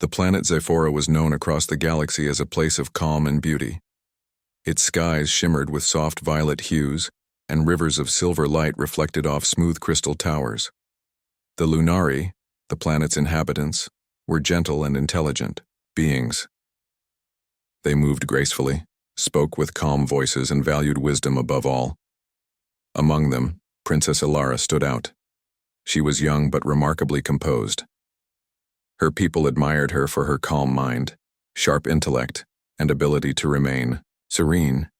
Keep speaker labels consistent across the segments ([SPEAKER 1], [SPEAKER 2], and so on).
[SPEAKER 1] The planet Zephora was known across the galaxy as a place of calm and beauty. Its skies shimmered with soft violet hues, and rivers of silver light reflected off smooth crystal towers. The Lunari, the planet's inhabitants, were gentle and intelligent beings. They moved gracefully, spoke with calm voices, and valued wisdom above all. Among them, Princess Ilara stood out. She was young but remarkably composed. Her people admired her for her calm mind, sharp intellect, and ability to remain serene.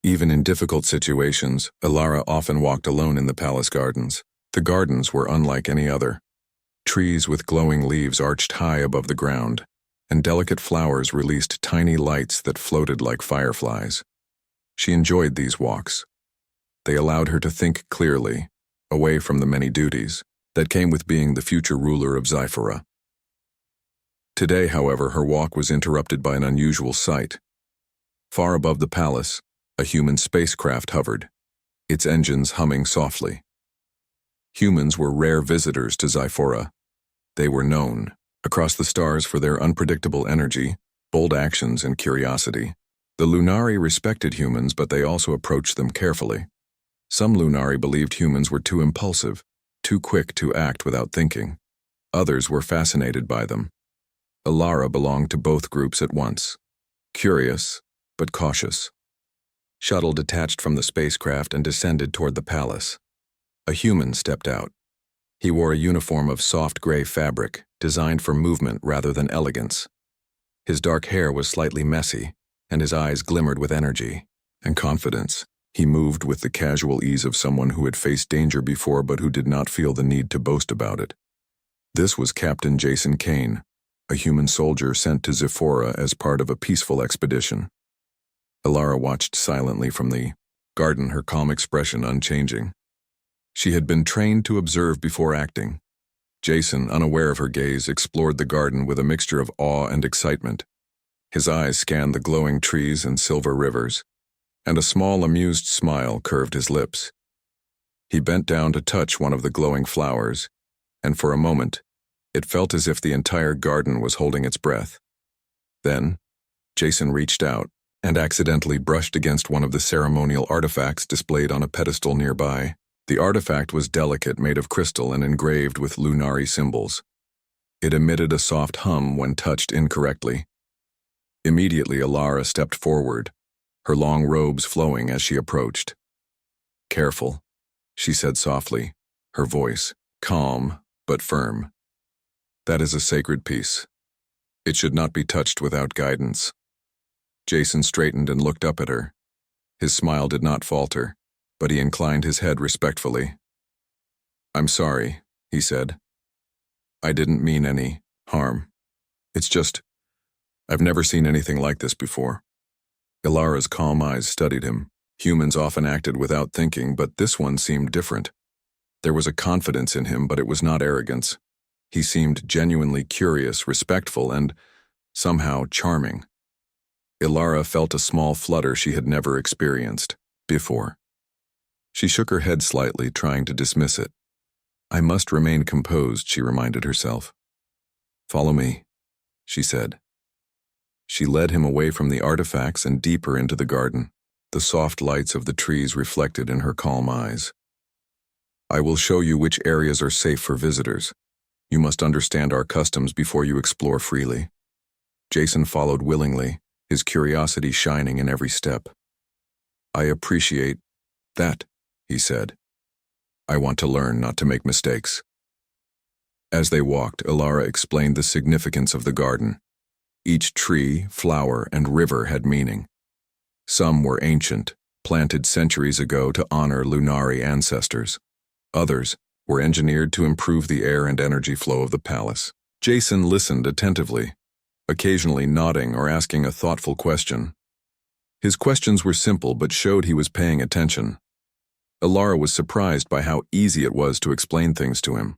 [SPEAKER 1] Even in difficult situations, Ilara often walked alone in the palace gardens. The gardens were unlike any other. Trees with glowing leaves arched high above the ground, and delicate flowers released tiny lights that floated like fireflies. She enjoyed these walks. They allowed her to think clearly, away from the many duties that came with being the future ruler of Zephora. Today, however, her walk was interrupted by an unusual sight. Far above the palace, a human spacecraft hovered, its engines humming softly. Humans were rare visitors to Zephora. They were known across the stars for their unpredictable energy, bold actions, and curiosity. The Lunari respected humans, but they also approached them carefully. Some Lunari believed humans were too impulsive, too quick to act without thinking. Others were fascinated by them. Ilara belonged to both groups at once, curious but cautious. Shuttle detached from the spacecraft and descended toward the palace. A human stepped out. He wore a uniform of soft gray fabric, designed for movement rather than elegance. His dark hair was slightly messy, and his eyes glimmered with energy and confidence. He moved with the casual ease of someone who had faced danger before but who did not feel the need to boast about it. This was Captain Jason Kane, a human soldier sent to Zephora as part of a peaceful expedition. Ilara watched silently from the garden, her calm expression unchanging. She had been trained to observe before acting. Jason, unaware of her gaze, explored the garden with a mixture of awe and excitement. His eyes scanned the glowing trees and silver rivers, and a small, amused smile curved his lips. He bent down to touch one of the glowing flowers, and for a moment, it felt as if the entire garden was holding its breath. Then, Jason reached out and accidentally brushed against one of the ceremonial artifacts displayed on a pedestal nearby. The artifact was delicate, made of crystal and engraved with Lunari symbols. It emitted a soft hum when touched incorrectly. Immediately, Ilara stepped forward, her long robes flowing as she approached. "Careful," she said softly, her voice calm but firm. "That is a sacred piece. It should not be touched without guidance." Jason straightened and looked up at her. His smile did not falter, but he inclined his head respectfully. "I'm sorry," he said. "I didn't mean any harm. It's just, I've never seen anything like this before." Ilara's calm eyes studied him. Humans often acted without thinking, but this one seemed different. There was a confidence in him, but it was not arrogance. He seemed genuinely curious, respectful, and somehow charming. Ilara felt a small flutter she had never experienced before. She shook her head slightly, trying to dismiss it. "I must remain composed," she reminded herself. "Follow me," she said. She led him away from the artifacts and deeper into the garden, the soft lights of the trees reflected in her calm eyes. "I will show you which areas are safe for visitors. You must understand our customs before you explore freely." Jason followed willingly, his curiosity shining in every step. "I appreciate that," he said. "I want to learn, not to make mistakes." As they walked, Ilara explained the significance of the garden. Each tree, flower, and river had meaning. Some were ancient, planted centuries ago to honor Lunari ancestors. Others were engineered to improve the air and energy flow of the palace. Jason listened attentively, occasionally nodding or asking a thoughtful question. His questions were simple but showed he was paying attention. Ilara was surprised by how easy it was to explain things to him.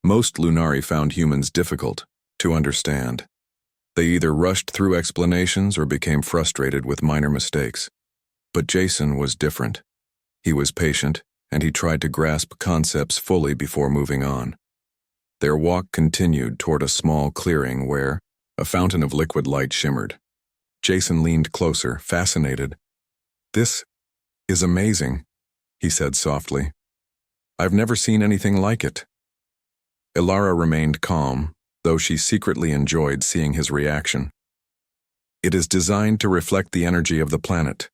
[SPEAKER 1] Most Lunari found humans difficult to understand. They either rushed through explanations or became frustrated with minor mistakes. But Jason was different. He was patient, and he tried to grasp concepts fully before moving on. Their walk continued toward a small clearing where a fountain of liquid light shimmered. Jason leaned closer, fascinated. "This is amazing," he said softly. "I've never seen anything like it." Ilara remained calm, though she secretly enjoyed seeing his reaction. "It is designed to reflect the energy of the planet,"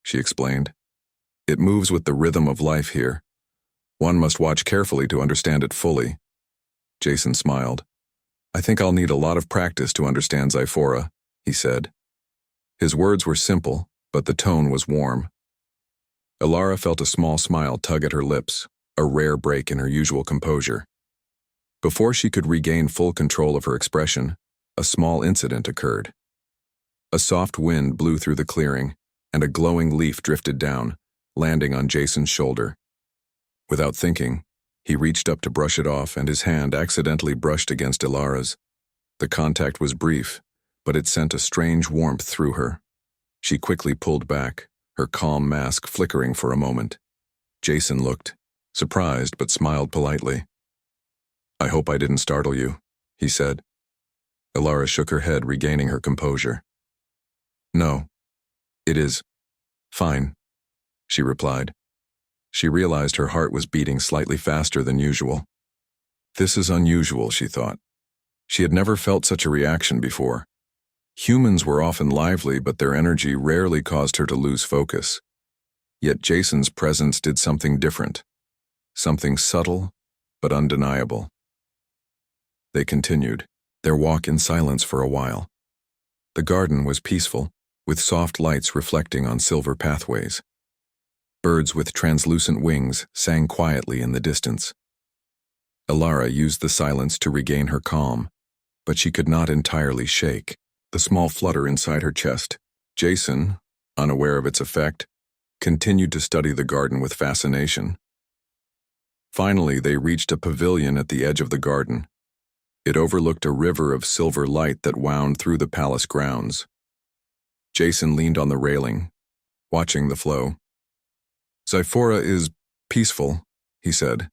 [SPEAKER 1] she explained. "It moves with the rhythm of life here. One must watch carefully to understand it fully." Jason smiled. "I think I'll need a lot of practice to understand Xiphora," he said. His words were simple, but the tone was warm. Ilara felt a small smile tug at her lips, a rare break in her usual composure. Before she could regain full control of her expression, a small incident occurred. A soft wind blew through the clearing, and a glowing leaf drifted down, landing on Jason's shoulder. Without thinking, he reached up to brush it off, and his hand accidentally brushed against Ilara's. The contact was brief, but it sent a strange warmth through her. She quickly pulled back, her calm mask flickering for a moment. Jason looked, surprised but smiled politely. "I hope I didn't startle you," he said. Ilara shook her head, regaining her composure. "No, it is fine," she replied. She realized her heart was beating slightly faster than usual. This is unusual, she thought. She had never felt such a reaction before. Humans were often lively, but their energy rarely caused her to lose focus. Yet Jason's presence did something different, something subtle but undeniable. They continued their walk in silence for a while. The garden was peaceful, with soft lights reflecting on silver pathways. Birds with translucent wings sang quietly in the distance. Ilara used the silence to regain her calm, but she could not entirely shake the small flutter inside her chest. Jason, unaware of its effect, continued to study the garden with fascination. Finally, they reached a pavilion at the edge of the garden. It overlooked a river of silver light that wound through the palace grounds. Jason leaned on the railing, watching the flow. "Xiphora is peaceful," he said,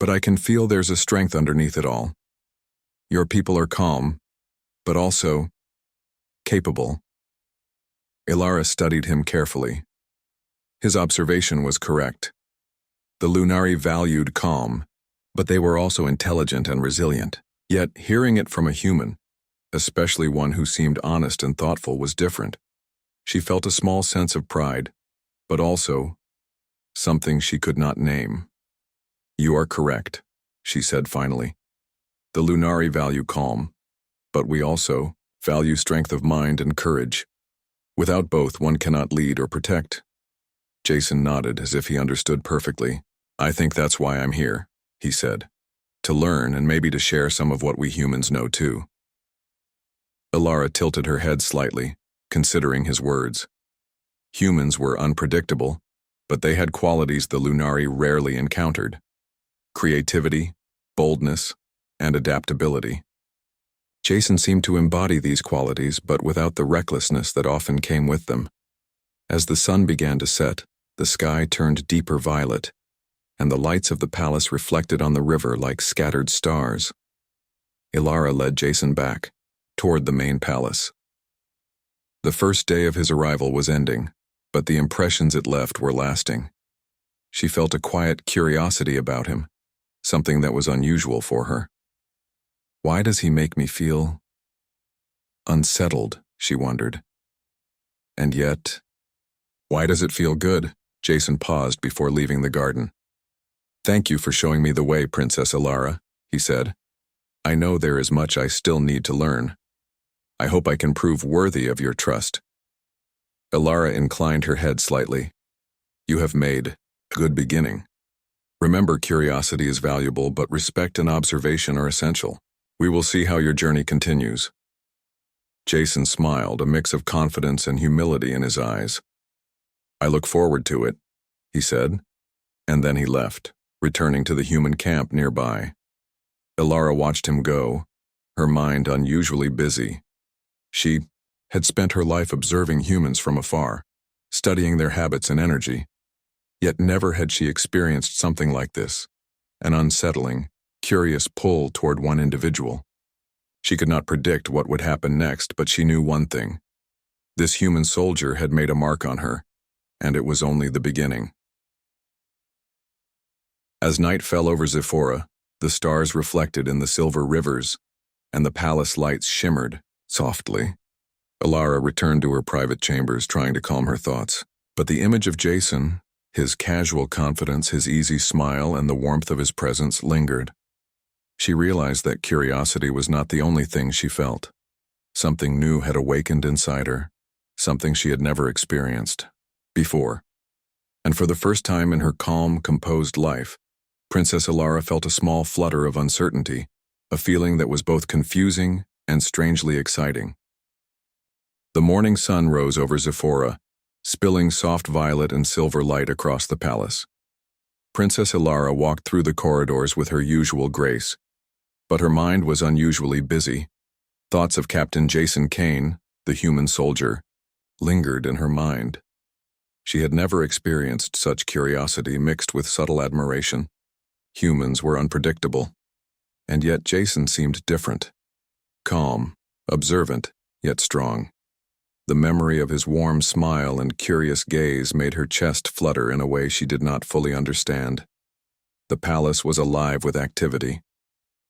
[SPEAKER 1] "but I can feel there's a strength underneath it all. Your people are calm, but also capable." Ilara studied him carefully. His observation was correct. The Lunari valued calm, but they were also intelligent and resilient. Yet hearing it from a human, especially one who seemed honest and thoughtful, was different. She felt a small sense of pride, but also something she could not name. "You are correct," she said finally. "The Lunari value calm, but we also value strength of mind and courage. Without both, one cannot lead or protect." Jason nodded as if he understood perfectly. "I think that's why I'm here," he said. "To learn and maybe to share some of what we humans know too." Ilara tilted her head slightly, considering his words. Humans were unpredictable, but they had qualities the Lunari rarely encountered: creativity, boldness, and adaptability. Jason seemed to embody these qualities, but without the recklessness that often came with them. As the sun began to set, the sky turned deeper violet, and the lights of the palace reflected on the river like scattered stars. Ilara led Jason back, toward the main palace. The first day of his arrival was ending, but the impressions it left were lasting. She felt a quiet curiosity about him, something that was unusual for her. Why does he make me feel unsettled, she wondered. And yet, why does it feel good? Jason paused before leaving the garden. "Thank you for showing me the way, Princess Ilara," he said. "I know there is much I still need to learn. I hope I can prove worthy of your trust." Ilara inclined her head slightly. "You have made a good beginning. Remember, curiosity is valuable, but respect and observation are essential. We will see how your journey continues." Jason smiled, a mix of confidence and humility in his eyes. "I look forward to it," he said, and then he left, returning to the human camp nearby. Ilara watched him go, her mind unusually busy. She had spent her life observing humans from afar, studying their habits and energy, yet never had she experienced something like this, an unsettling, curious pull toward one individual. She could not predict what would happen next, but she knew one thing. This human soldier had made a mark on her, and it was only the beginning. As night fell over Zephora, the stars reflected in the silver rivers, and the palace lights shimmered softly. Alara returned to her private chambers, trying to calm her thoughts. But the image of Jason, his casual confidence, his easy smile, and the warmth of his presence lingered. She realized that curiosity was not the only thing she felt. Something new had awakened inside her, something she had never experienced before. And for the first time in her calm, composed life, Princess Alara felt a small flutter of uncertainty, a feeling that was both confusing and strangely exciting. The morning sun rose over Zephora, spilling soft violet and silver light across the palace. Princess Alara walked through the corridors with her usual grace, but her mind was unusually busy. Thoughts of Captain Jason Kane, the human soldier, lingered in her mind. She had never experienced such curiosity mixed with subtle admiration. Humans were unpredictable, and yet Jason seemed different. Calm, observant, yet strong. The memory of his warm smile and curious gaze made her chest flutter in a way she did not fully understand. The palace was alive with activity.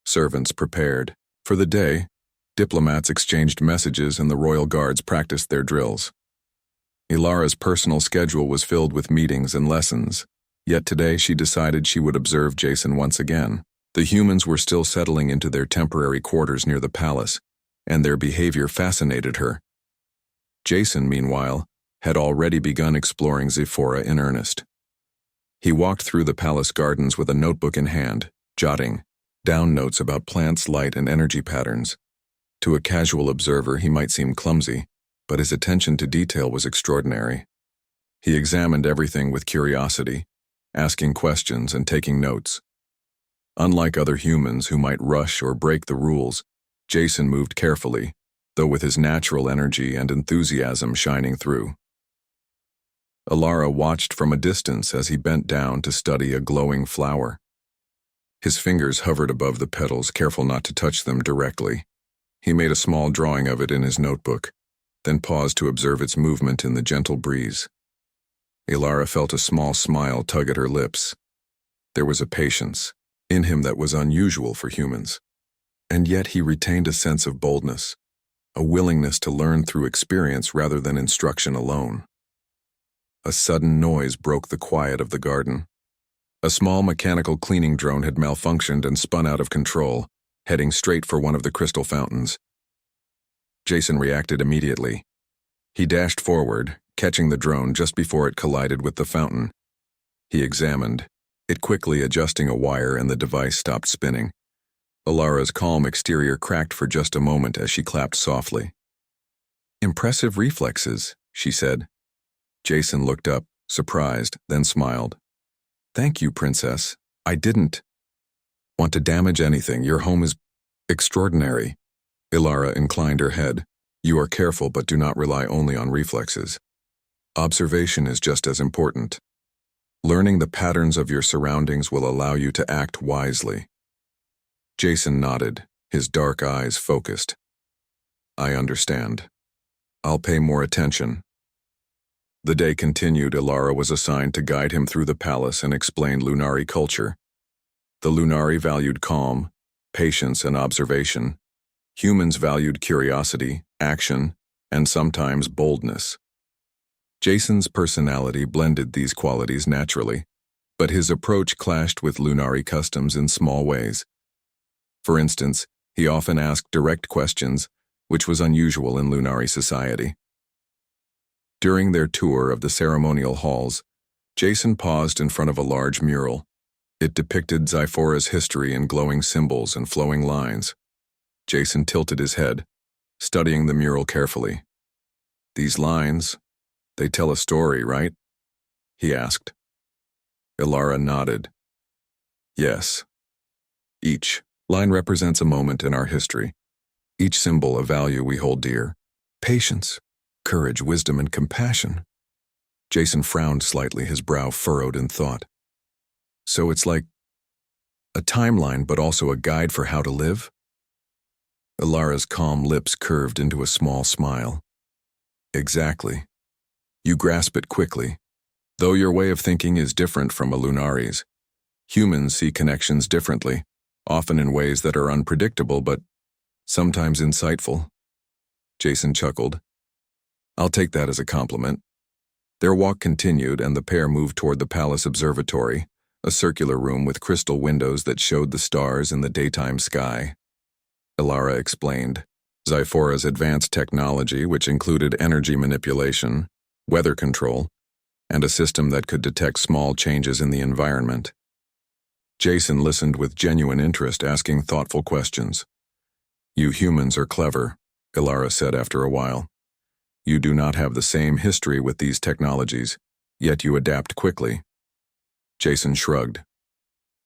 [SPEAKER 1] Servants prepared. For the day, diplomats exchanged messages and the royal guards practiced their drills. Alara's personal schedule was filled with meetings and lessons, yet today she decided she would observe Jason once again. The humans were still settling into their temporary quarters near the palace, and their behavior fascinated her. Jason, meanwhile, had already begun exploring Zephora in earnest. He walked through the palace gardens with a notebook in hand, jotting down notes about plants, light, and energy patterns. To a casual observer, he might seem clumsy, but his attention to detail was extraordinary. He examined everything with curiosity, asking questions and taking notes. Unlike other humans who might rush or break the rules, Jason moved carefully, though with his natural energy and enthusiasm shining through. Alara watched from a distance as he bent down to study a glowing flower. His fingers hovered above the petals, careful not to touch them directly. He made a small drawing of it in his notebook, then paused to observe its movement in the gentle breeze. Alara felt a small smile tug at her lips. There was a patience in him that was unusual for humans, and yet he retained a sense of boldness, a willingness to learn through experience rather than instruction alone. A sudden noise broke the quiet of the garden. A small mechanical cleaning drone had malfunctioned and spun out of control, heading straight for one of the crystal fountains. Jason reacted immediately. He dashed forward, catching the drone just before it collided with the fountain. He examined it, quickly adjusting a wire, and the device stopped spinning. Alara's calm exterior cracked for just a moment as she clapped softly. "Impressive reflexes," she said. Jason looked up, surprised, then smiled. "Thank you, Princess. I didn't want to damage anything. Your home is extraordinary." Alara inclined her head. "You are careful, but do not rely only on reflexes. Observation is just as important. Learning the patterns of your surroundings will allow you to act wisely." Jason nodded, his dark eyes focused. "I understand. I'll pay more attention." The day continued. Alara was assigned to guide him through the palace and explain Lunari culture. The Lunari valued calm, patience, and observation. Humans valued curiosity, action, and sometimes boldness. Jason's personality blended these qualities naturally, but his approach clashed with Lunari customs in small ways. For instance, he often asked direct questions, which was unusual in Lunari society. During their tour of the ceremonial halls, Jason paused in front of a large mural. It depicted Zephora's history in glowing symbols and flowing lines. Jason tilted his head, studying the mural carefully. "These lines, they tell a story, right?" he asked. Alara nodded. "Yes. Each line represents a moment in our history. Each symbol a value we hold dear. Patience, courage, wisdom, and compassion." Jason frowned slightly, his brow furrowed in thought. "So it's like A timeline, but also a guide for how to live? Ilara's calm lips curved into a small smile. Exactly. You grasp it quickly. Though your way of thinking is different from a Lunari's, humans see connections differently, often in ways that are unpredictable but sometimes insightful. Jason chuckled. I'll take that as a compliment. Their walk continued, and the pair moved toward the palace observatory, a circular room with crystal windows that showed the stars in the daytime sky. Ilara explained. Zyphora's advanced technology, which included energy manipulation, weather control, and a system that could detect small changes in the environment. Jason listened with genuine interest, asking thoughtful questions. You humans are clever, Ilara said after a while. You do not have the same history with these technologies, yet you adapt quickly. Jason shrugged.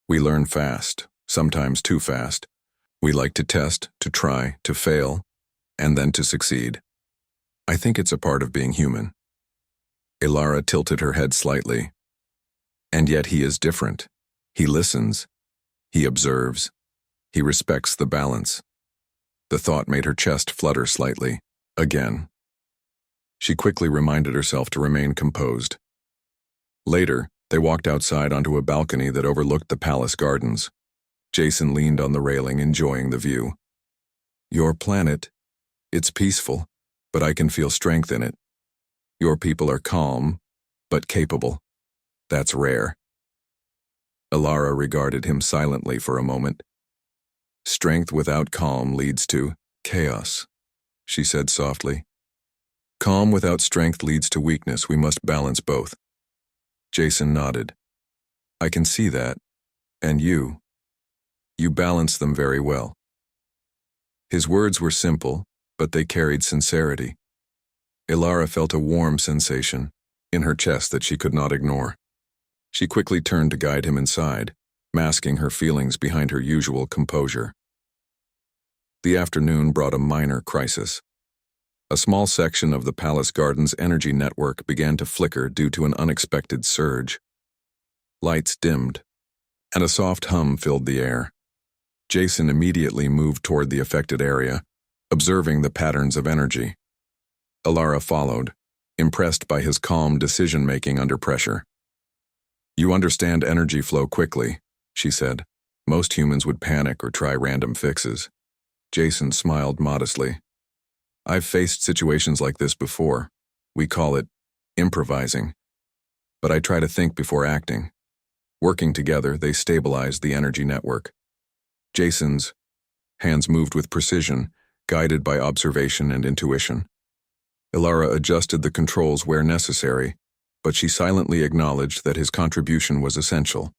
[SPEAKER 1] We learn fast, sometimes too fast. We like to test, to try, to fail, and then to succeed. I think it's a part of being human. Ilara tilted her head slightly. And yet he is different. He listens. He observes. He respects the balance. The thought made her chest flutter slightly. Again. She quickly reminded herself to remain composed. Later, they walked outside onto a balcony that overlooked the palace gardens. Jason leaned on the railing, enjoying the view. Your planet, it's peaceful, but I can feel strength in it. Your people are calm, but capable. That's rare. Ilara regarded him silently for a moment. Strength without calm leads to chaos, she said softly. Calm without strength leads to weakness. We must balance both. Jason nodded. I can see that. And you balance them very well. His words were simple, but they carried sincerity. Ilara felt a warm sensation in her chest that she could not ignore. She quickly turned to guide him inside, masking her feelings behind her usual composure. The afternoon brought a minor crisis. A small section of the palace garden's energy network began to flicker due to an unexpected surge. Lights dimmed, and a soft hum filled the air. Jason immediately moved toward the affected area, observing the patterns of energy. Ilara followed, impressed by his calm decision-making under pressure. You understand energy flow quickly, she said. Most humans would panic or try random fixes. Jason smiled modestly. I've faced situations like this before. We call it improvising. But I try to think before acting. Working together, they stabilize the energy network. Jason's hands moved with precision, guided by observation and intuition. Ilara adjusted the controls where necessary, but she silently acknowledged that his contribution was essential.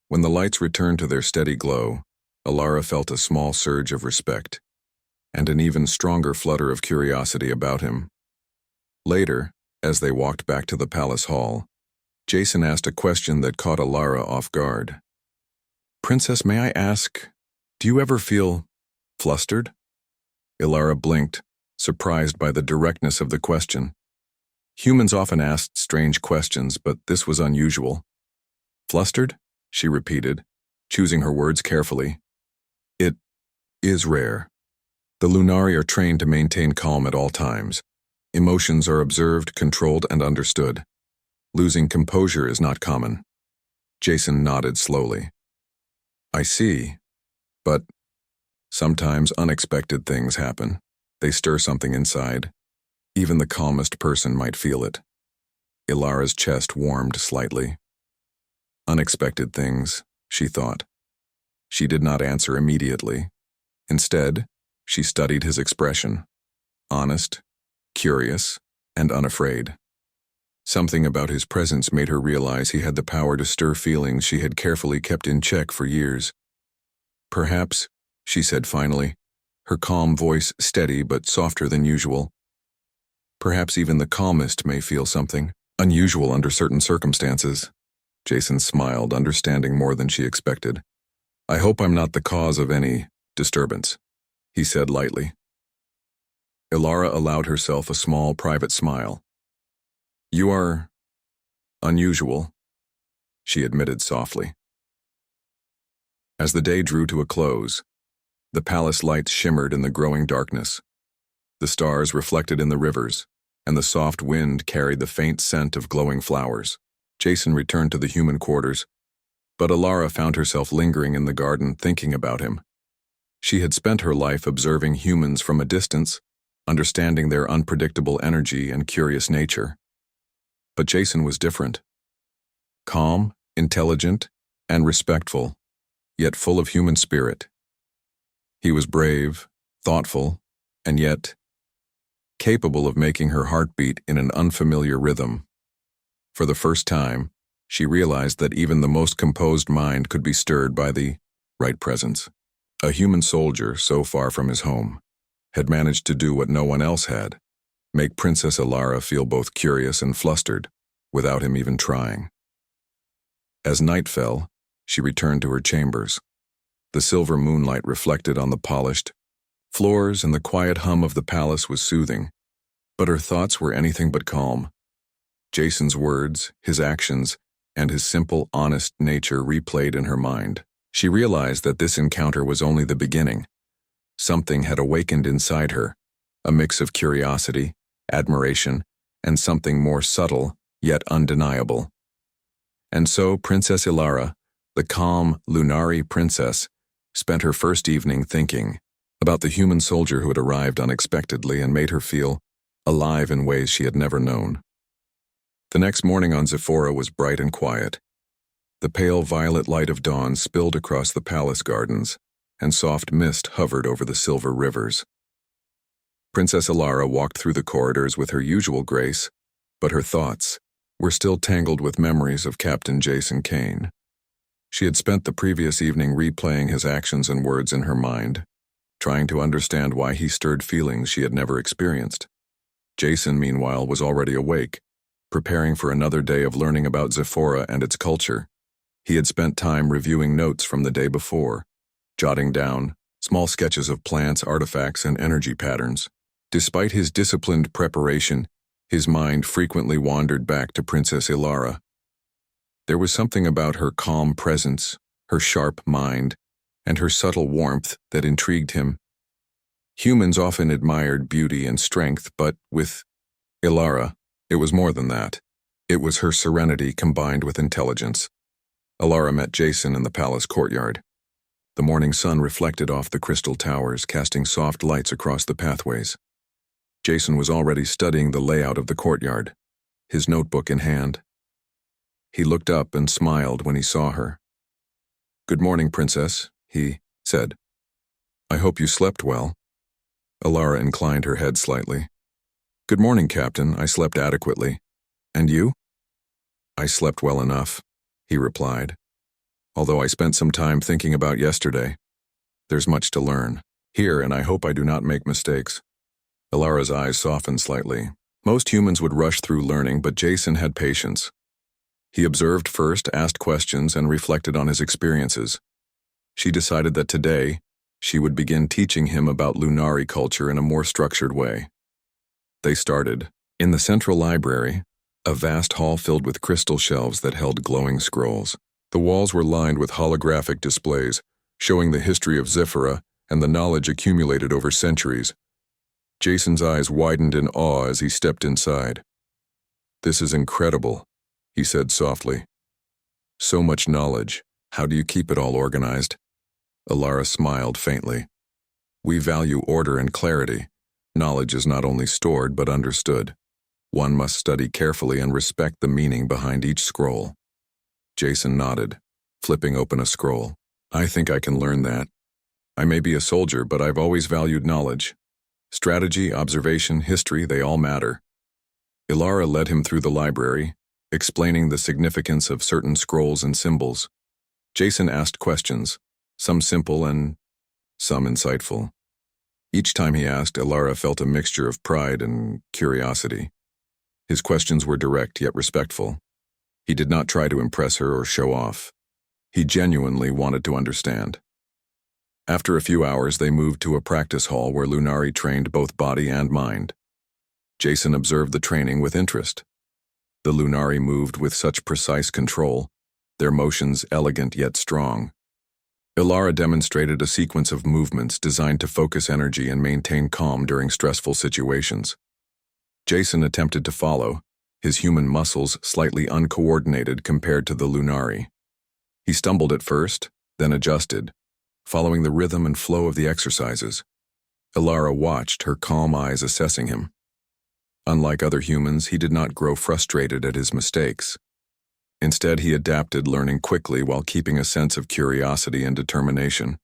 [SPEAKER 1] When the lights returned to their steady glow, Ilara felt a small surge of respect, and an even stronger flutter of curiosity about him. Later, as they walked back to the palace hall, Jason asked a question that caught Ilara off guard. Princess, may I ask, do you ever feel flustered? Ilara blinked, surprised by the directness of the question. Humans often asked strange questions, but this was unusual. Flustered? She repeated, choosing her words carefully. It is rare. The Lunari are trained to maintain calm at all times. Emotions are observed, controlled, and understood. Losing composure is not common. Jason nodded slowly. I see, but sometimes unexpected things happen. They stir something inside. Even the calmest person might feel it. Ilara's chest warmed slightly. Unexpected things, she thought. She did not answer immediately. Instead, she studied his expression. Honest, curious, and unafraid. Something about his presence made her realize he had the power to stir feelings she had carefully kept in check for years. Perhaps, she said finally, her calm voice steady but softer than usual. Perhaps even the calmest may feel something unusual under certain circumstances. Jason smiled, understanding more than she expected. I hope I'm not the cause of any disturbance, he said lightly. Ilara allowed herself a small private smile. You are unusual, she admitted softly. As the day drew to a close, the palace lights shimmered in the growing darkness. The stars reflected in the rivers, and the soft wind carried the faint scent of glowing flowers. Jason returned to the human quarters, but Alara found herself lingering in the garden thinking about him. She had spent her life observing humans from a distance, understanding their unpredictable energy and curious nature. But Jason was different. Calm, intelligent, and respectful, yet full of human spirit. He was brave, thoughtful, and yet capable of making her heart beat in an unfamiliar rhythm. For the first time, she realized that even the most composed mind could be stirred by the right presence. A human soldier so far from his home had managed to do what no one else had, make Princess Alara feel both curious and flustered, without him even trying. As night fell, she returned to her chambers. The silver moonlight reflected on the polished floors, and the quiet hum of the palace was soothing, but her thoughts were anything but calm. Jason's words, his actions, and his simple, honest nature replayed in her mind. She realized that this encounter was only the beginning. Something had awakened inside her, a mix of curiosity, admiration, and something more subtle, yet undeniable. And so Princess Alara, the calm, Lunari princess, spent her first evening thinking about the human soldier who had arrived unexpectedly and made her feel alive in ways she had never known. The next morning on Zephora was bright and quiet. The pale violet light of dawn spilled across the palace gardens, and soft mist hovered over the silver rivers. Princess Alara walked through the corridors with her usual grace, but her thoughts were still tangled with memories of Captain Jason Kane. She had spent the previous evening replaying his actions and words in her mind, trying to understand why he stirred feelings she had never experienced. Jason, meanwhile, was already awake, preparing for another day of learning about Zephora and its culture. He had spent time reviewing notes from the day before, jotting down small sketches of plants, artifacts, and energy patterns. Despite his disciplined preparation, his mind frequently wandered back to Princess Alara. There was something about her calm presence, her sharp mind, and her subtle warmth that intrigued him. Humans often admired beauty and strength, but with Alara, it was more than that. It was her serenity combined with intelligence. Alara met Jason in the palace courtyard. The morning sun reflected off the crystal towers, casting soft lights across the pathways. Jason was already studying the layout of the courtyard, his notebook in hand. He looked up and smiled when he saw her. "Good morning, Princess," he said. "I hope you slept well." Alara inclined her head slightly. "Good morning, Captain. I slept adequately. And you?" "I slept well enough," he replied. "Although I spent some time thinking about yesterday. There's much to learn here, and I hope I do not make mistakes." Alara's eyes softened slightly. Most humans would rush through learning, but Jason had patience. He observed first, asked questions, and reflected on his experiences. She decided that today, she would begin teaching him about Lunari culture in a more structured way. They started in the central library, a vast hall filled with crystal shelves that held glowing scrolls. The walls were lined with holographic displays, showing the history of Zephora and the knowledge accumulated over centuries. Jason's eyes widened in awe as he stepped inside. "This is incredible," he said softly. "So much knowledge. How do you keep it all organized?" Alara smiled faintly. "We value order and clarity. Knowledge is not only stored but understood. One must study carefully and respect the meaning behind each scroll." Jason nodded, flipping open a scroll. "I think I can learn that. I may be a soldier, but I've always valued knowledge. Strategy, observation, history, they all matter." Alara led him through the library, explaining the significance of certain scrolls and symbols. Jason asked questions, some simple and some insightful. Each time he asked, Alara felt a mixture of pride and curiosity. His questions were direct yet respectful. He did not try to impress her or show off. He genuinely wanted to understand. After a few hours, they moved to a practice hall where Lunari trained both body and mind. Jason observed the training with interest. The Lunari moved with such precise control, their motions elegant yet strong. Ilara demonstrated a sequence of movements designed to focus energy and maintain calm during stressful situations. Jason attempted to follow, his human muscles slightly uncoordinated compared to the Lunari. He stumbled at first, then adjusted, following the rhythm and flow of the exercises. Ilara watched, her calm eyes assessing him. Unlike other humans, he did not grow frustrated at his mistakes. Instead, he adapted, learning quickly while keeping a sense of curiosity and determination.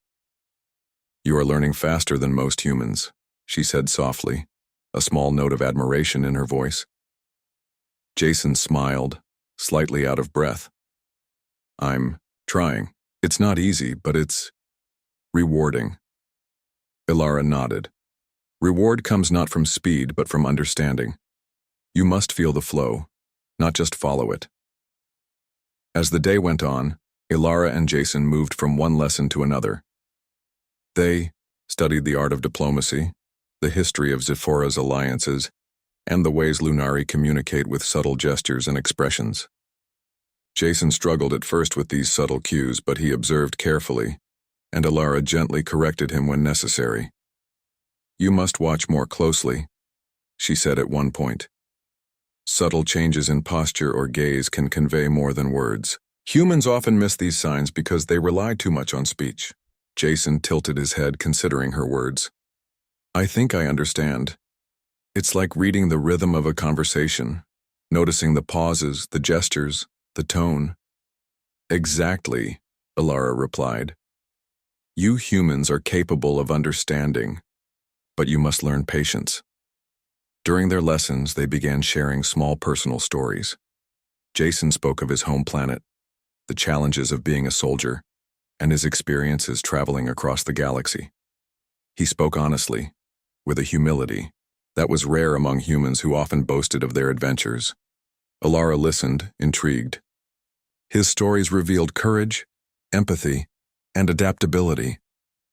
[SPEAKER 1] "You are learning faster than most humans," she said softly, a small note of admiration in her voice. Jason smiled, slightly out of breath. "I'm trying. It's not easy, but it's rewarding." Ilara nodded. "Reward comes not from speed, but from understanding. You must feel the flow, not just follow it." As the day went on, Ilara and Jason moved from one lesson to another. They studied the art of diplomacy, the history of Zephora's alliances, and the ways Lunari communicate with subtle gestures and expressions. Jason struggled at first with these subtle cues, but he observed carefully, and Ilara gently corrected him when necessary. "You must watch more closely," she said at one point. "Subtle changes in posture or gaze can convey more than words. Humans often miss these signs because they rely too much on speech." Jason tilted his head, considering her words. "I think I understand. It's like reading the rhythm of a conversation, noticing the pauses, the gestures, the tone." "Exactly," Ilara replied. "You humans are capable of understanding, but you must learn patience." During their lessons, they began sharing small personal stories. Jason spoke of his home planet, the challenges of being a soldier, and his experiences traveling across the galaxy. He spoke honestly, with a humility that was rare among humans who often boasted of their adventures. Ilara listened, intrigued. His stories revealed courage, empathy, and adaptability,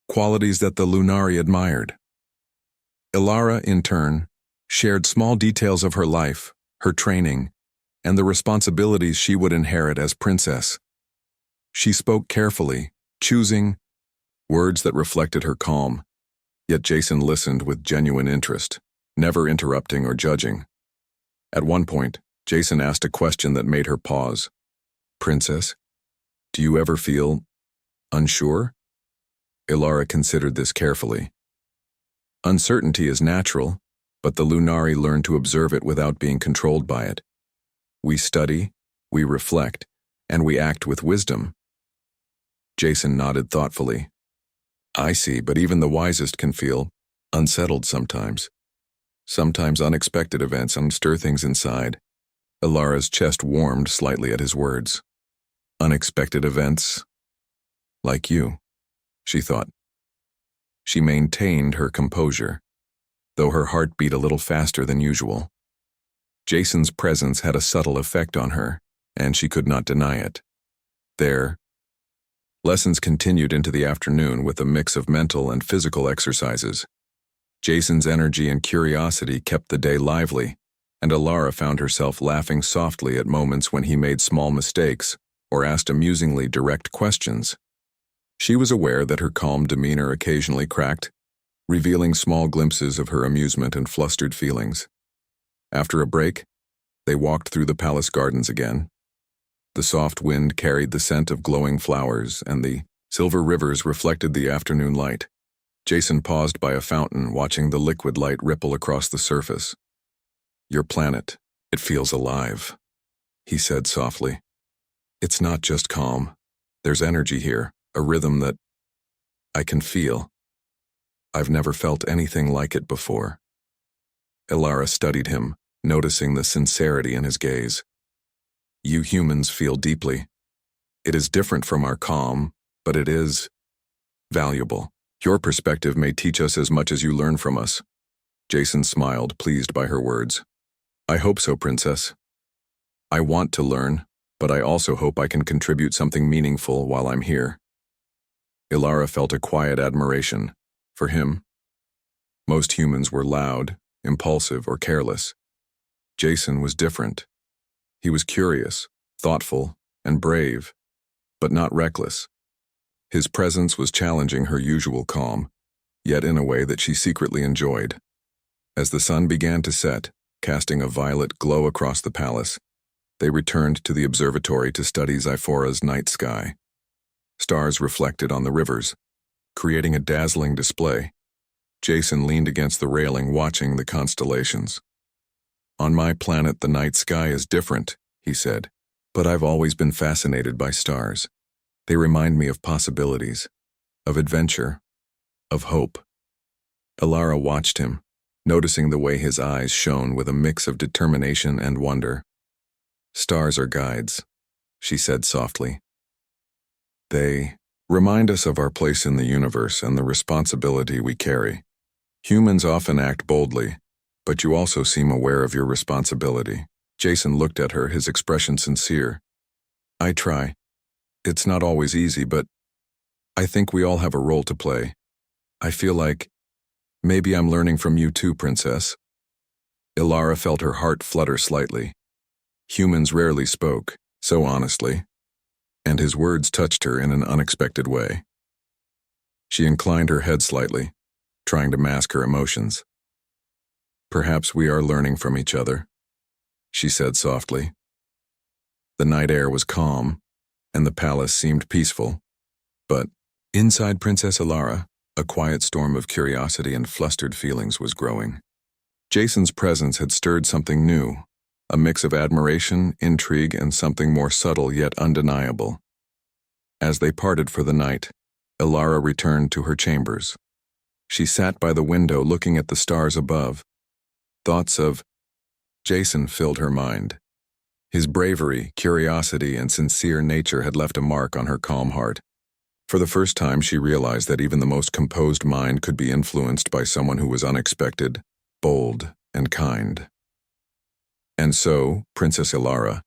[SPEAKER 1] qualities that the Lunari admired. Ilara, in turn, shared small details of her life, her training, and the responsibilities she would inherit as princess. She spoke carefully, choosing words that reflected her calm, yet Jason listened with genuine interest, never interrupting or judging. At one point, Jason asked a question that made her pause. "Princess, do you ever feel unsure?" Ilara considered this carefully. "Uncertainty is natural, but the Lunari learn to observe it without being controlled by it. We study, we reflect, and we act with wisdom." Jason nodded thoughtfully. "I see, but even the wisest can feel unsettled sometimes. Sometimes unexpected events unstir things inside." Ilara's chest warmed slightly at his words. "Unexpected events? Like you," she thought. She maintained her composure, though her heart beat a little faster than usual. Jason's presence had a subtle effect on her, and she could not deny it. Their lessons continued into the afternoon with a mix of mental and physical exercises. Jason's energy and curiosity kept the day lively, and Ilara found herself laughing softly at moments when he made small mistakes or asked amusingly direct questions. She was aware that her calm demeanor occasionally cracked, revealing small glimpses of her amusement and flustered feelings. After a break, they walked through the palace gardens again. The soft wind carried the scent of glowing flowers, and the silver rivers reflected the afternoon light. Jason paused by a fountain, watching the liquid light ripple across the surface. "Your planet, it feels alive," he said softly. "It's not just calm. There's energy here, a rhythm that I can feel. I've never felt anything like it before." Ilara studied him, noticing the sincerity in his gaze. "You humans feel deeply. It is different from our calm, but it is valuable. Your perspective may teach us as much as you learn from us." Jason smiled, pleased by her words. "I hope so, Princess. I want to learn, but I also hope I can contribute something meaningful while I'm here." Ilara felt a quiet admiration for him. Most humans were loud, impulsive, or careless. Jason was different. He was curious, thoughtful, and brave, but not reckless. His presence was challenging her usual calm, yet in a way that she secretly enjoyed. As the sun began to set, casting a violet glow across the palace, they returned to the observatory to study Zyphora's night sky. Stars reflected on the rivers, creating a dazzling display. Jason leaned against the railing watching the constellations. "On my planet, the night sky is different," he said, "but I've always been fascinated by stars. They remind me of possibilities, of adventure, of hope." Elara watched him, noticing the way his eyes shone with a mix of determination and wonder. "Stars are guides," she said softly. "They remind us of our place in the universe and the responsibility we carry. Humans often act boldly, but you also seem aware of your responsibility." Jason looked at her, his expression sincere. "I try. It's not always easy, but I think we all have a role to play. I feel like maybe I'm learning from you too, Princess." Elara felt her heart flutter slightly. Humans rarely spoke so honestly, and his words touched her in an unexpected way. She inclined her head slightly, trying to mask her emotions. "Perhaps we are learning from each other," she said softly. The night air was calm, and the palace seemed peaceful, but inside Princess Elara, a quiet storm of curiosity and flustered feelings was growing. Jason's presence had stirred something new, a mix of admiration, intrigue, and something more subtle yet undeniable. As they parted for the night, Elara returned to her chambers. She sat by the window looking at the stars above. Thoughts of Jason filled her mind. His bravery, curiosity, and sincere nature had left a mark on her calm heart. For the first time, she realized that even the most composed mind could be influenced by someone who was unexpected, bold, and kind. And so, Princess Elara,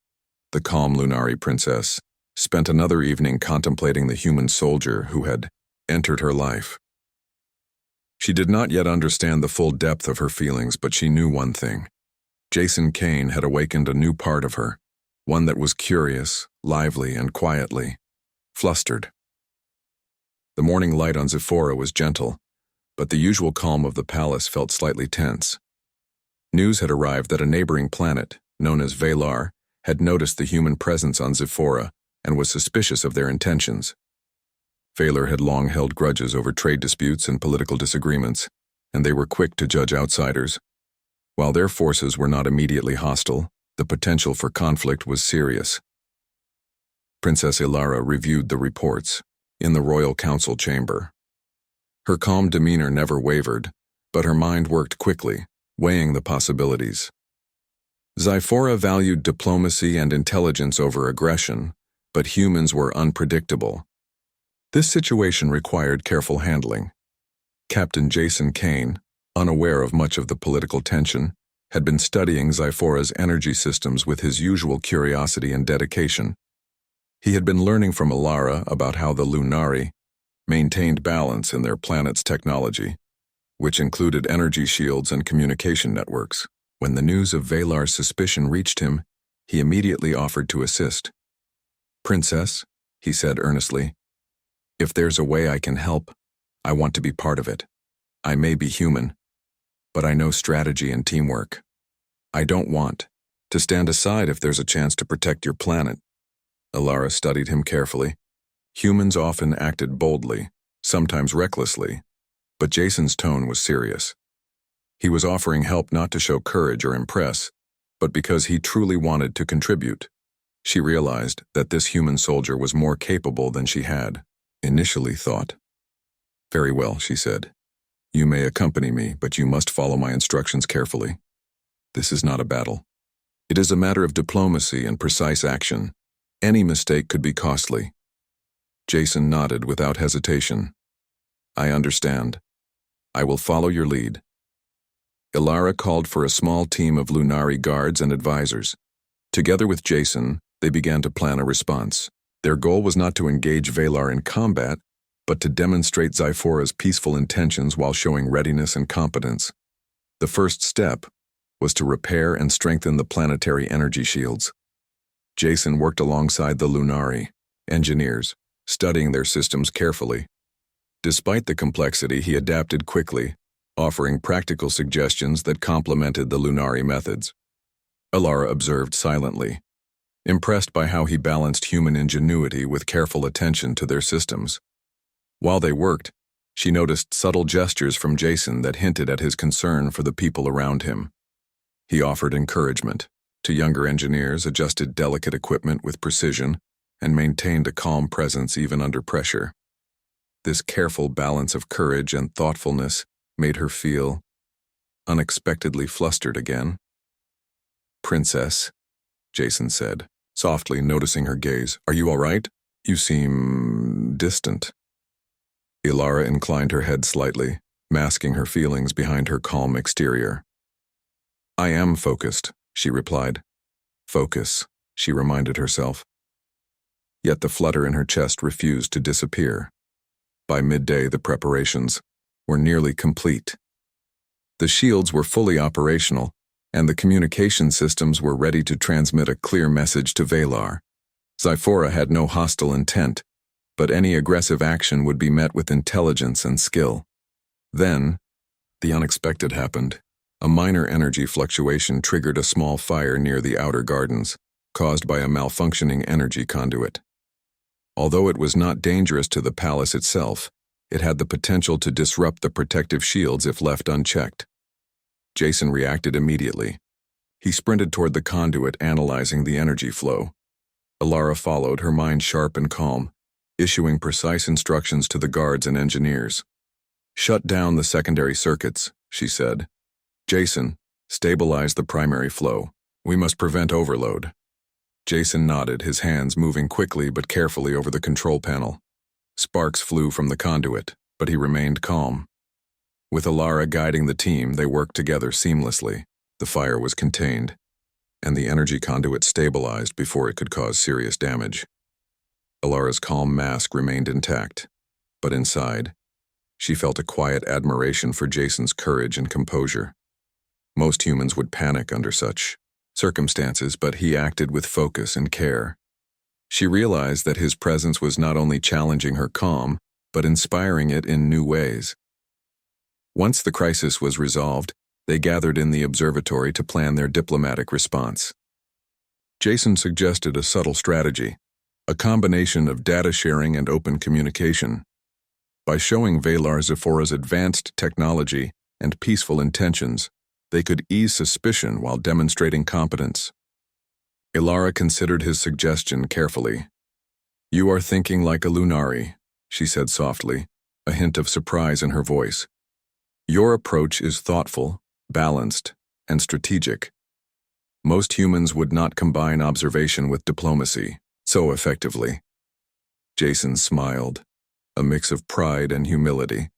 [SPEAKER 1] the calm Lunari princess, spent another evening contemplating the human soldier who had entered her life. She did not yet understand the full depth of her feelings, but she knew one thing. Jason Kane had awakened a new part of her, one that was curious, lively, and quietly flustered. The morning light on Zephora was gentle, but the usual calm of the palace felt slightly tense. News had arrived that a neighboring planet, known as Valar, had noticed the human presence on Zephora and was suspicious of their intentions. Valar had long held grudges over trade disputes and political disagreements, and they were quick to judge outsiders. While their forces were not immediately hostile, the potential for conflict was serious. Princess Elara reviewed the reports in the royal council chamber. Her calm demeanor never wavered, but her mind worked quickly, weighing the possibilities. Zyphora valued diplomacy and intelligence over aggression, but humans were unpredictable. This situation required careful handling. Captain Jason Kane, unaware of much of the political tension, had been studying Zyphora's energy systems with his usual curiosity and dedication. He had been learning from Elara about how the Lunari maintained balance in their planet's technology, which included energy shields and communication networks. When the news of Valar's suspicion reached him, he immediately offered to assist. "Princess," he said earnestly, "if there's a way I can help, I want to be part of it. I may be human, but I know strategy and teamwork. I don't want to stand aside if there's a chance to protect your planet." Elara studied him carefully. Humans often acted boldly, sometimes recklessly, but Jason's tone was serious. He was offering help not to show courage or impress, but because he truly wanted to contribute. She realized that this human soldier was more capable than she had initially thought. "Very well," she said. "You may accompany me, but you must follow my instructions carefully. This is not a battle. It is a matter of diplomacy and precise action. Any mistake could be costly." Jason nodded without hesitation. "I understand. I will follow your lead." Elara called for a small team of Lunari guards and advisors. Together with Jason, they began to plan a response. Their goal was not to engage Valar in combat, but to demonstrate Zyphora's peaceful intentions while showing readiness and competence. The first step was to repair and strengthen the planetary energy shields. Jason worked alongside the Lunari engineers, studying their systems carefully. Despite the complexity, he adapted quickly, offering practical suggestions that complemented the Lunari methods. Alara observed silently, impressed by how he balanced human ingenuity with careful attention to their systems. While they worked, she noticed subtle gestures from Jason that hinted at his concern for the people around him. He offered encouragement to younger engineers, adjusted delicate equipment with precision, and maintained a calm presence even under pressure. This careful balance of courage and thoughtfulness made her feel unexpectedly flustered again. "Princess," Jason said, softly, noticing her gaze. "Are you all right? You seem distant." Alara inclined her head slightly, masking her feelings behind her calm exterior. "I am focused," she replied. "Focus," she reminded herself. Yet the flutter in her chest refused to disappear. By midday, the preparations were nearly complete. The shields were fully operational, and the communication systems were ready to transmit a clear message to Valar. Zyphora had no hostile intent, but any aggressive action would be met with intelligence and skill. Then, the unexpected happened. A minor energy fluctuation triggered a small fire near the outer gardens, caused by a malfunctioning energy conduit. Although it was not dangerous to the palace itself, it had the potential to disrupt the protective shields if left unchecked. Jason reacted immediately. He sprinted toward the conduit, analyzing the energy flow. Alara followed, her mind sharp and calm, issuing precise instructions to the guards and engineers. "Shut down the secondary circuits," she said. "Jason, stabilize the primary flow. We must prevent overload." Jason nodded, his hands moving quickly but carefully over the control panel. Sparks flew from the conduit, but he remained calm. With Alara guiding the team, they worked together seamlessly. The fire was contained, and the energy conduit stabilized before it could cause serious damage. Alara's calm mask remained intact, but inside, she felt a quiet admiration for Jason's courage and composure. Most humans would panic under such circumstances, but he acted with focus and care. She realized that his presence was not only challenging her calm, but inspiring it in new ways. Once the crisis was resolved, they gathered in the observatory to plan their diplomatic response. Jason suggested a subtle strategy, a combination of data sharing and open communication. By showing Valar Zephora's advanced technology and peaceful intentions, they could ease suspicion while demonstrating competence. Alara considered his suggestion carefully. "You are thinking like a Lunari," she said softly, a hint of surprise in her voice. "Your approach is thoughtful, balanced, and strategic. Most humans would not combine observation with diplomacy so effectively." Jason smiled, a mix of pride and humility.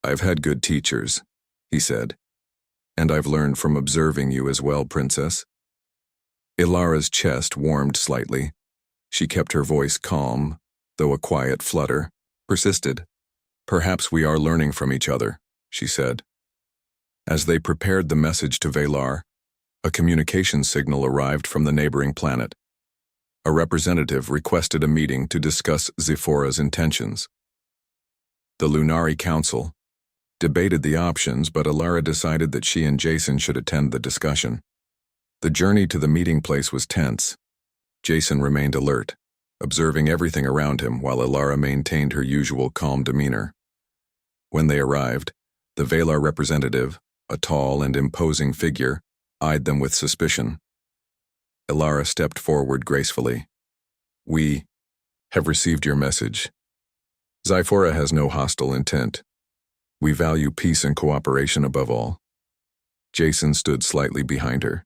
[SPEAKER 1] "I've had good teachers," he said, "and I've learned from observing you as well, Princess." Ilara's chest warmed slightly. She kept her voice calm, though a quiet flutter persisted. "Perhaps we are learning from each other," she said. As they prepared the message to Valar, a communication signal arrived from the neighboring planet. A representative requested a meeting to discuss Zephora's intentions. The Lunari Council debated the options, but Alara decided that she and Jason should attend the discussion. The journey to the meeting place was tense. Jason remained alert, observing everything around him while Alara maintained her usual calm demeanor. When they arrived, the Valar representative, a tall and imposing figure, eyed them with suspicion. Alara stepped forward gracefully. "We have received your message. Zyphora has no hostile intent. We value peace and cooperation above all." Jason stood slightly behind her,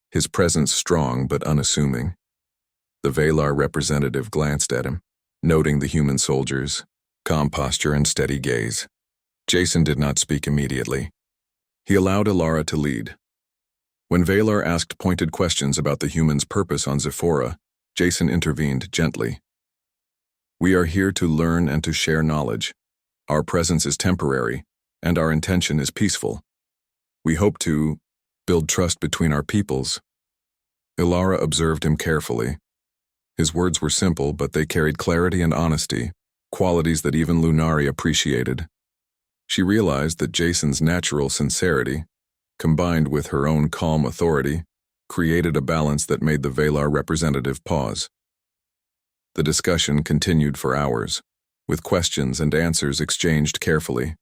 [SPEAKER 1] his presence strong but unassuming. The Valar representative glanced at him, noting the human soldier's calm posture and steady gaze. Jason did not speak immediately. He allowed Alara to lead. When Valar asked pointed questions about the human's purpose on Zephora, Jason intervened gently. "We are here to learn and to share knowledge. Our presence is temporary, and our intention is peaceful. We hope to build trust between our peoples." Alara observed him carefully. His words were simple, but they carried clarity and honesty, qualities that even Lunari appreciated. She realized that Jason's natural sincerity, combined with her own calm authority, created a balance that made the Valar representative pause. The discussion continued for hours, with questions and answers exchanged carefully.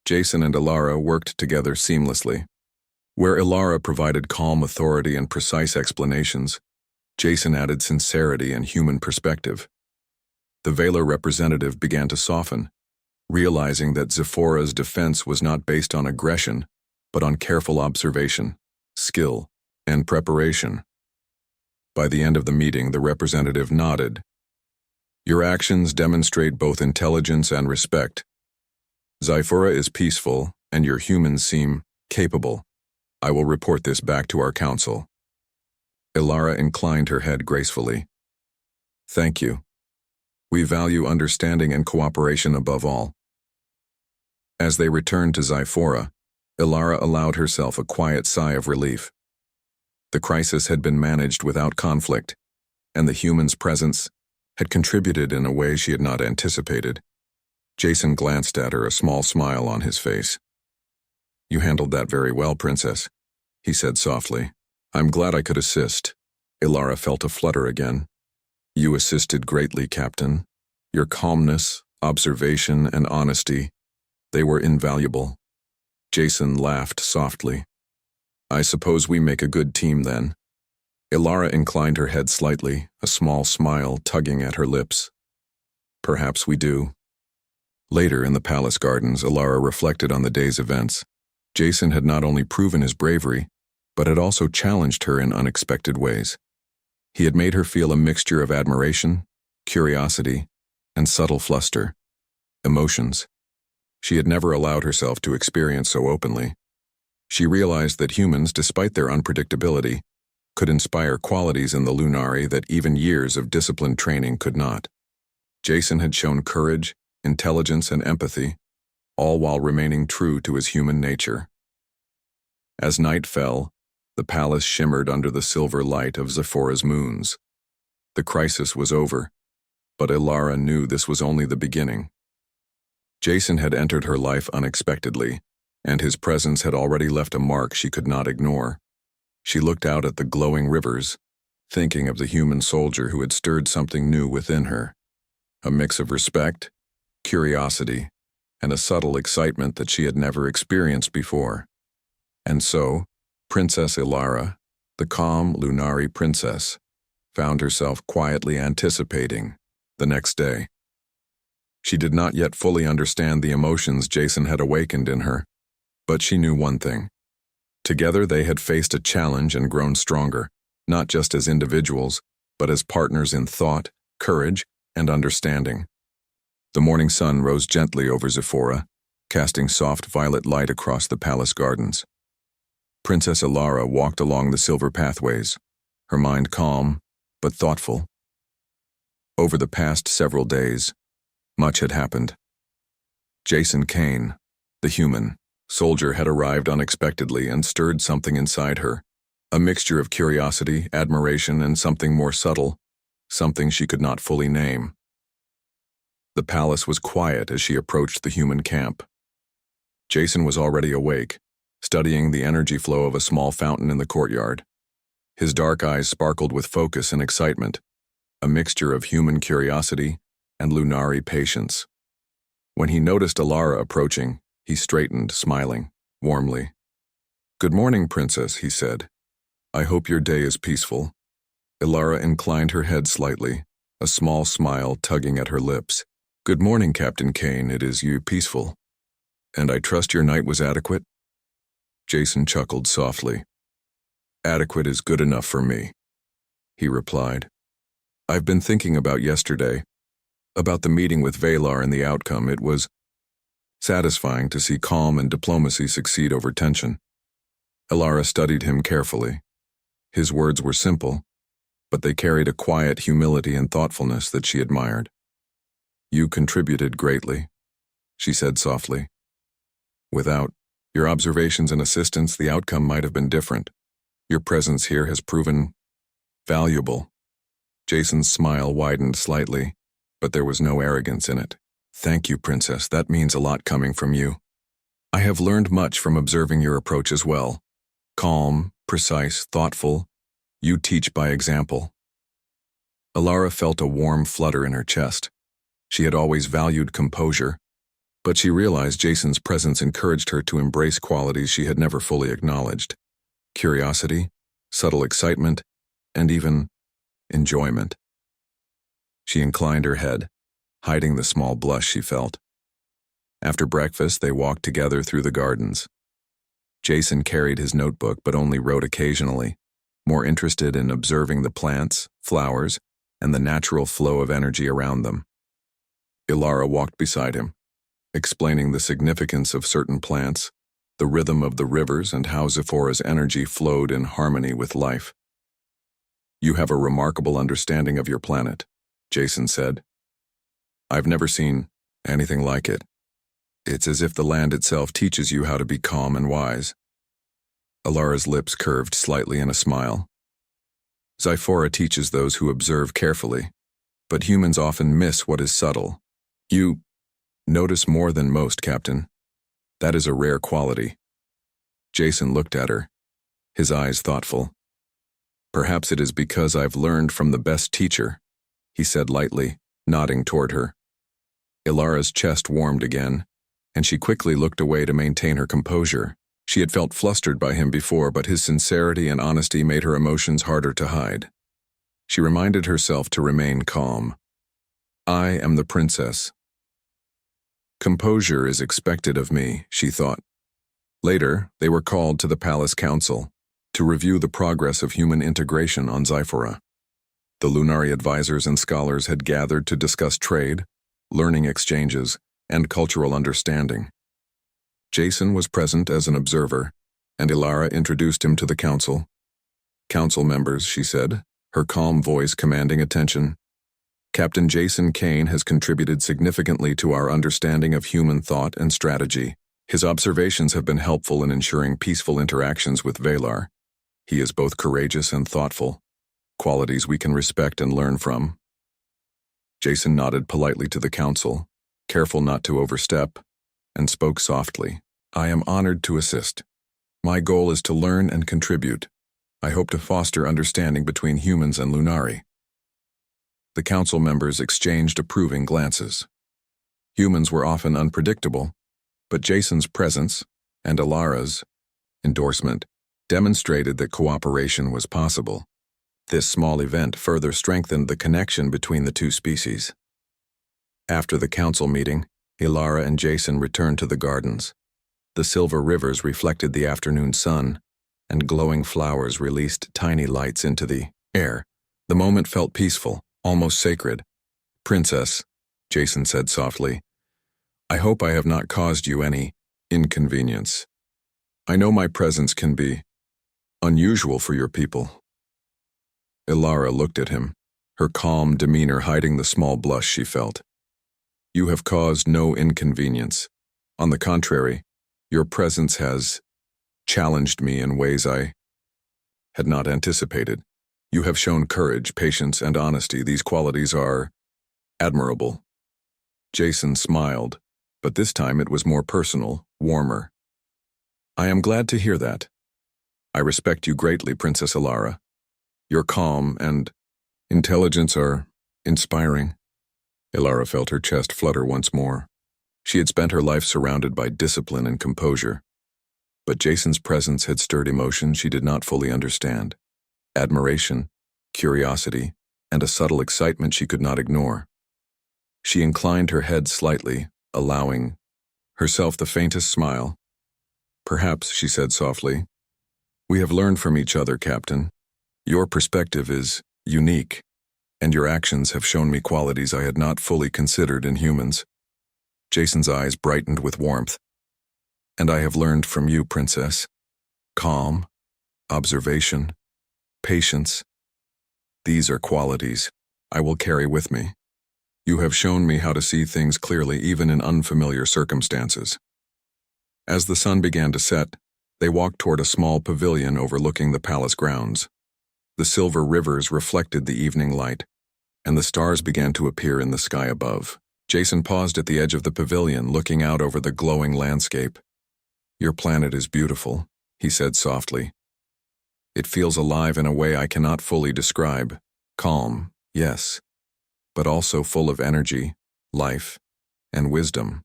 [SPEAKER 1] Jason and Ilara worked together seamlessly. Where Ilara provided calm authority and precise explanations, Jason added sincerity and human perspective. The Valar representative began to soften, realizing that Zephora's defense was not based on aggression, but on careful observation, skill, and preparation. By the end of the meeting, the representative nodded. "Your actions demonstrate both intelligence and respect. Zyphora is peaceful, and your humans seem capable. I will report this back to our council." Ilara inclined her head gracefully. "Thank you. We value understanding and cooperation above all." As they returned to Zyphora, Ilara allowed herself a quiet sigh of relief. The crisis had been managed without conflict, and the human's presence had contributed in a way she had not anticipated. Jason glanced at her, a small smile on his face. "You handled that very well, Princess," he said softly. "I'm glad I could assist." Ilara felt a flutter again. "You assisted greatly, Captain. Your calmness, observation, and honesty, they were invaluable." Jason laughed softly. "I suppose we make a good team then." Ilara inclined her head slightly, a small smile tugging at her lips. "Perhaps we do." Later in the palace gardens, Ilara reflected on the day's events. Jason had not only proven his bravery, but had also challenged her in unexpected ways. He had made her feel a mixture of admiration, curiosity, and subtle fluster, emotions she had never allowed herself to experience so openly. She realized that humans, despite their unpredictability, could inspire qualities in the Lunari that even years of disciplined training could not. Jason had shown courage, intelligence, and empathy, all while remaining true to his human nature. As night fell, the palace shimmered under the silver light of Zephora's moons. The crisis was over, but Ilara knew this was only the beginning. Jason had entered her life unexpectedly, and his presence had already left a mark she could not ignore. She looked out at the glowing rivers, thinking of the human soldier who had stirred something new within her, a mix of respect, curiosity, and a subtle excitement that she had never experienced before. And so, Princess Ilara, the calm Lunari princess, found herself quietly anticipating the next day. She did not yet fully understand the emotions Jason had awakened in her, but she knew one thing. Together they had faced a challenge and grown stronger, not just as individuals, but as partners in thought, courage, and understanding. The morning sun rose gently over Zephora, casting soft violet light across the palace gardens. Princess Ilara walked along the silver pathways, her mind calm, but thoughtful. Over the past several days, much had happened. Jason Kane, the human soldier, had arrived unexpectedly and stirred something inside her, a mixture of curiosity, admiration, and something more subtle, something she could not fully name. The palace was quiet as she approached the human camp. Jason was already awake, studying the energy flow of a small fountain in the courtyard. His dark eyes sparkled with focus and excitement, a mixture of human curiosity and Lunari patience. When he noticed Ilara approaching, he straightened, smiling warmly. "Good morning, Princess," he said. "I hope your day is peaceful." Ilara inclined her head slightly, a small smile tugging at her lips. "Good morning, Captain Kane. It is you peaceful. And I trust your night was adequate?" Jason chuckled softly. "Adequate is good enough for me," he replied. "I've been thinking about yesterday, about the meeting with Valar and the outcome. It was satisfying to see calm and diplomacy succeed over tension." Ilara studied him carefully. His words were simple, but they carried a quiet humility and thoughtfulness that she admired. "You contributed greatly," she said softly. "Without your observations and assistance, the outcome might have been different. Your presence here has proven valuable." Jason's smile widened slightly, but there was no arrogance in it. Thank you, Princess. That means a lot coming from you. I have learned much from observing your approach as well. Calm, precise, thoughtful. You teach by example. Ilara felt a warm flutter in her chest. She had always valued composure, but she realized Jason's presence encouraged her to embrace qualities she had never fully acknowledged. Curiosity, subtle excitement, and even enjoyment. She inclined her head, hiding the small blush she felt. After breakfast, they walked together through the gardens. Jason carried his notebook but only wrote occasionally, more interested in observing the plants, flowers, and the natural flow of energy around them. Ilara walked beside him, explaining the significance of certain plants, the rhythm of the rivers, and how Zephora's energy flowed in harmony with life. You have a remarkable understanding of your planet, Jason said. I've never seen anything like it. It's as if the land itself teaches you how to be calm and wise. Ilara's lips curved slightly in a smile. Zephora teaches those who observe carefully, but humans often miss what is subtle. You notice more than most, Captain. That is a rare quality. Jason looked at her, his eyes thoughtful. Perhaps it is because I've learned from the best teacher, he said lightly, nodding toward her. Ilara's chest warmed again, and she quickly looked away to maintain her composure. She had felt flustered by him before, but his sincerity and honesty made her emotions harder to hide. She reminded herself to remain calm. I am the princess. Composure is expected of me, she thought. Later, they were called to the palace council to review the progress of human integration on Zephora. The Lunari advisors and scholars had gathered to discuss trade, learning exchanges, and cultural understanding. Jason was present as an observer, and Ilara introduced him to the council. Council members, she said, her calm voice commanding attention. Captain Jason Kane has contributed significantly to our understanding of human thought and strategy. His observations have been helpful in ensuring peaceful interactions with Valar. He is both courageous and thoughtful, qualities we can respect and learn from. Jason nodded politely to the council, careful not to overstep, and spoke softly. I am honored to assist. My goal is to learn and contribute. I hope to foster understanding between humans and Lunari. The council members exchanged approving glances. Humans were often unpredictable, but Jason's presence and Ilara's endorsement demonstrated that cooperation was possible. This small event further strengthened the connection between the two species. After the council meeting, Ilara and Jason returned to the gardens. The silver rivers reflected the afternoon sun, and glowing flowers released tiny lights into the air. The moment felt peaceful, almost sacred. Princess, Jason said softly, I hope I have not caused you any inconvenience. I know my presence can be unusual for your people. Ilara looked at him, her calm demeanor hiding the small blush she felt. You have caused no inconvenience. On the contrary, your presence has challenged me in ways I had not anticipated. You have shown courage, patience, and honesty. These qualities are admirable. Jason smiled, but this time it was more personal, warmer. I am glad to hear that. I respect you greatly, Princess Ilara. Your calm and intelligence are inspiring. Ilara felt her chest flutter once more. She had spent her life surrounded by discipline and composure, but Jason's presence had stirred emotions she did not fully understand. Admiration, curiosity, and a subtle excitement she could not ignore. She inclined her head slightly, allowing herself the faintest smile. Perhaps, she said softly, we have learned from each other, Captain. Your perspective is unique, and your actions have shown me qualities I had not fully considered in humans. Jason's eyes brightened with warmth. And I have learned from you, Princess. Calm, observation, patience. These are qualities I will carry with me. You have shown me how to see things clearly even in unfamiliar circumstances. As the sun began to set, they walked toward a small pavilion overlooking the palace grounds. The silver rivers reflected the evening light, and the stars began to appear in the sky above. Jason paused at the edge of the pavilion, looking out over the glowing landscape. "Your planet is beautiful," he said softly. "It feels alive in a way I cannot fully describe. Calm, yes, but also full of energy, life, and wisdom."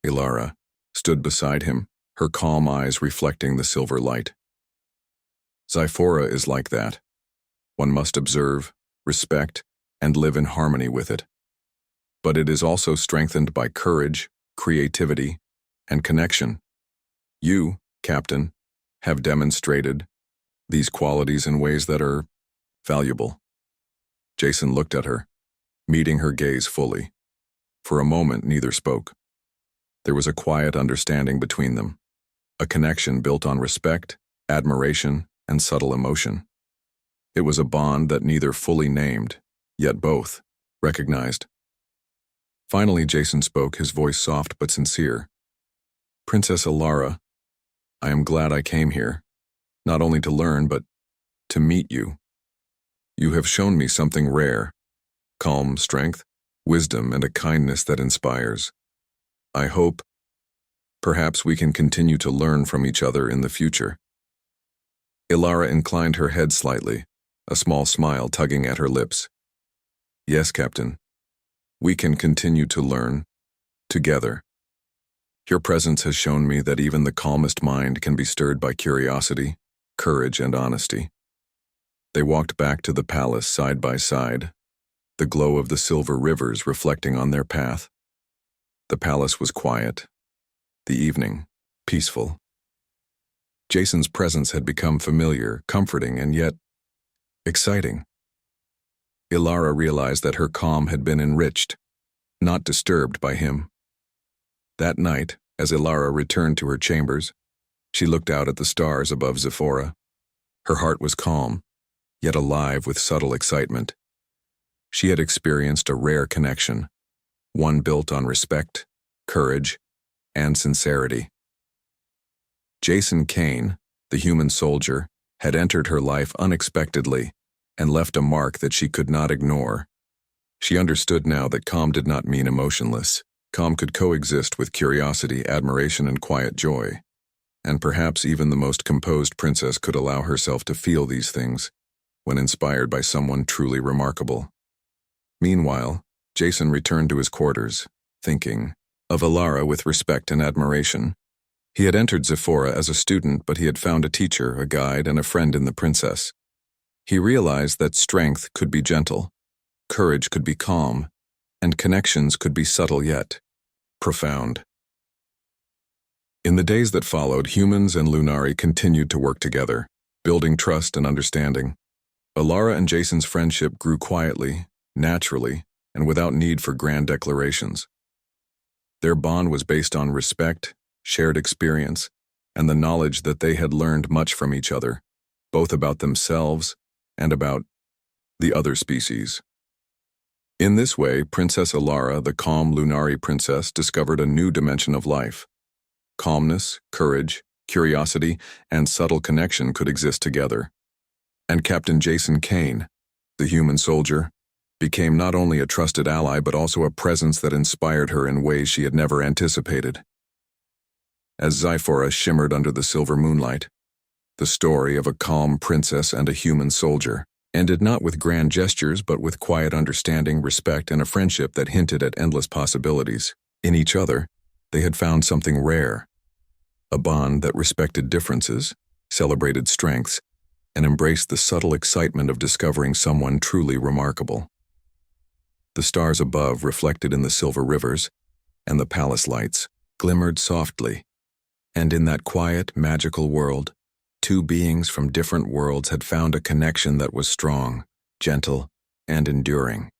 [SPEAKER 1] Ilara stood beside him, her calm eyes reflecting the silver light. "Zyphora is like that. One must observe, respect, and live in harmony with it. But it is also strengthened by courage, creativity, and connection. You, Captain, have demonstrated these qualities in ways that are valuable." Jason looked at her, meeting her gaze fully. For a moment, neither spoke. There was a quiet understanding between them, a connection built on respect, admiration, and subtle emotion. It was a bond that neither fully named, yet both recognized. Finally, Jason spoke, his voice soft but sincere. "Princess Ilara, I am glad I came here, not only to learn, but to meet you. You have shown me something rare: calm strength, wisdom, and a kindness that inspires. I hope, perhaps we can continue to learn from each other in the future." Ilara inclined her head slightly, a small smile tugging at her lips. "Yes, Captain. We can continue to learn, together. Your presence has shown me that even the calmest mind can be stirred by curiosity, courage, and honesty." They walked back to the palace side by side, the glow of the silver rivers reflecting on their path. The palace was quiet, the evening peaceful. Jason's presence had become familiar, comforting, and yet exciting. Ilara realized that her calm had been enriched, not disturbed by him. That night, as Ilara returned to her chambers, she looked out at the stars above Zyphora. Her heart was calm, yet alive with subtle excitement. She had experienced a rare connection, one built on respect, courage, and sincerity. Jason Kane, the human soldier, had entered her life unexpectedly and left a mark that she could not ignore. She understood now that calm did not mean emotionless. Calm could coexist with curiosity, admiration, and quiet joy. And perhaps even the most composed princess could allow herself to feel these things when inspired by someone truly remarkable. Meanwhile, Jason returned to his quarters, thinking of Ilara with respect and admiration. He had entered Zyphora as a student, but he had found a teacher, a guide, and a friend in the princess. He realized that strength could be gentle, courage could be calm, and connections could be subtle yet profound. In the days that followed, humans and Lunari continued to work together, building trust and understanding. Ilara and Jason's friendship grew quietly, naturally, and without need for grand declarations. Their bond was based on respect, shared experience, and the knowledge that they had learned much from each other, both about themselves and about the other species. In this way, Princess Ilara, the calm Lunari princess, discovered a new dimension of life. Calmness, courage, curiosity, and subtle connection could exist together. And Captain Jason Kane, the human soldier, became not only a trusted ally but also a presence that inspired her in ways she had never anticipated. As Zyphora shimmered under the silver moonlight, the story of a calm princess and a human soldier ended not with grand gestures but with quiet understanding, respect, and a friendship that hinted at endless possibilities. In each other, they had found something rare, a bond that respected differences, celebrated strengths, and embraced the subtle excitement of discovering someone truly remarkable. The stars above reflected in the silver rivers, and the palace lights glimmered softly. And in that quiet, magical world, two beings from different worlds had found a connection that was strong, gentle, and enduring.